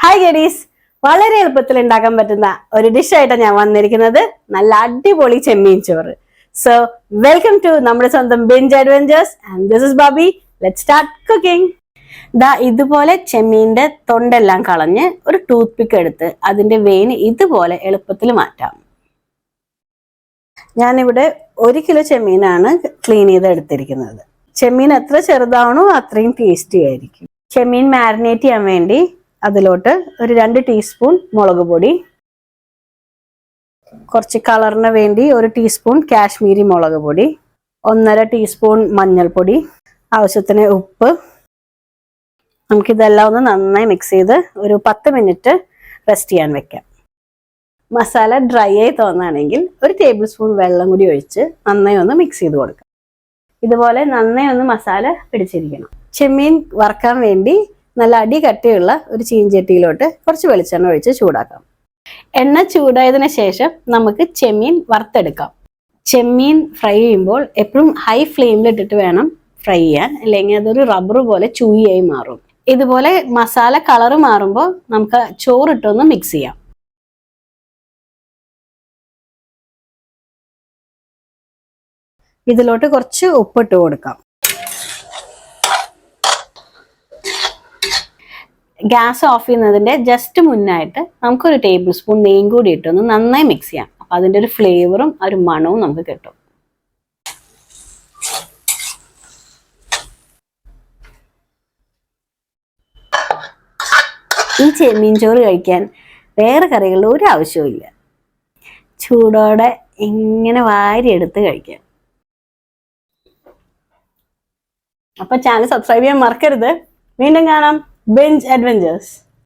Hi ഗഡീസ്, വളരെ എളുപ്പത്തിൽ ഉണ്ടാക്കാൻ പറ്റുന്ന ഒരു ഡിഷായിട്ടാണ് ഞാൻ വന്നിരിക്കുന്നത്. നല്ല അടിപൊളി ചെമ്മീൻ ചോറ്. സോ വെൽക്കം ടു നമ്മുടെ സ്വന്തം binge adventures and this is Babi. Let's start cooking. ദാ ഇതുപോലെ ചെമ്മീന്റെ തൊണ്ടെല്ലാം കളഞ്ഞ് ഒരു ടൂത്ത് പിക്ക് എടുത്ത് അതിന്റെ വെയിന് ഇതുപോലെ എളുപ്പത്തിൽ മാറ്റാം. ഞാനിവിടെ 1 കിലോ ചെമ്മീനാണ് ക്ലീൻ ചെയ്ത് എടുത്തിരിക്കുന്നത്. ചെമ്മീൻ എത്ര ചെറുതാവണോ അത്രയും ടേസ്റ്റി ആയിരിക്കും. ചെമ്മീൻ മാരിനേറ്റ് ചെയ്യാൻ വേണ്ടി അതിലോട്ട് ഒരു 2 ടീസ്പൂൺ മുളക് പൊടി, കുറച്ച് കളറിന് വേണ്ടി 1 ടീസ്പൂൺ കാശ്മീരി മുളക് പൊടി, 1.5 ടീസ്പൂൺ മഞ്ഞൾപ്പൊടി, ആവശ്യത്തിന് ഉപ്പ്. നമുക്കിതെല്ലാം ഒന്ന് നന്നായി മിക്സ് ചെയ്ത് ഒരു 10 മിനിറ്റ് റെസ്റ്റ് ചെയ്യാൻ വെക്കാം. മസാല ഡ്രൈ ആയി തോന്നുകയാണെങ്കിൽ 1 ടേബിൾ സ്പൂൺ വെള്ളം കൂടി ഒഴിച്ച് നന്നായി ഒന്ന് മിക്സ് ചെയ്ത് കൊടുക്കാം. ഇതുപോലെ നന്നായി ഒന്ന് മസാല പിടിച്ചിരിക്കണം. ചെമ്മീൻ വറക്കാൻ വേണ്ടി നല്ല അടി കട്ടിയുള്ള ഒരു ചീഞ്ചട്ടിയിലോട്ട് കുറച്ച് വെളിച്ചെണ്ണ ഒഴിച്ച് ചൂടാക്കാം. എണ്ണ ചൂടായതിനു ശേഷം നമുക്ക് ചെമ്മീൻ വറുത്തെടുക്കാം. ചെമ്മീൻ ഫ്രൈ ചെയ്യുമ്പോൾ എപ്പോഴും ഹൈ ഫ്ലെയിമിൽ ഇട്ടിട്ട് വേണം ഫ്രൈ ചെയ്യാൻ, അല്ലെങ്കിൽ അതൊരു റബ്ബർ പോലെ ചൂയിയായി മാറും. ഇതുപോലെ മസാല കളർ മാറുമ്പോൾ നമുക്ക് ചോറിട്ടൊന്ന് മിക്സ് ചെയ്യാം. ഇതിലോട്ട് കുറച്ച് ഉപ്പിട്ട് കൊടുക്കാം. ഗ്യാസ് ഓഫ് ചെയ്യുന്നതിന്റെ ജസ്റ്റ് മുന്നായിട്ട് നമുക്കൊരു ടേബിൾ സ്പൂൺ നെയ്യും കൂടി ഇട്ടൊന്ന് നന്നായി മിക്സ് ചെയ്യാം. അപ്പൊ അതിന്റെ ഒരു ഫ്ലേവറും ഒരു മണവും നമുക്ക് കിട്ടും. ഈ ചെമ്മീൻ ചോറ് കഴിക്കാൻ വേറെ കറികളുടെ ഒരു ആവശ്യവും ഇല്ല. ചൂടോടെ ഇങ്ങനെ വാരിയെടുത്ത് കഴിക്കാം. അപ്പൊ ചാനൽ സബ്സ്ക്രൈബ് ചെയ്യാൻ മറക്കരുത്. വീണ്ടും കാണാം. Binge Adventures.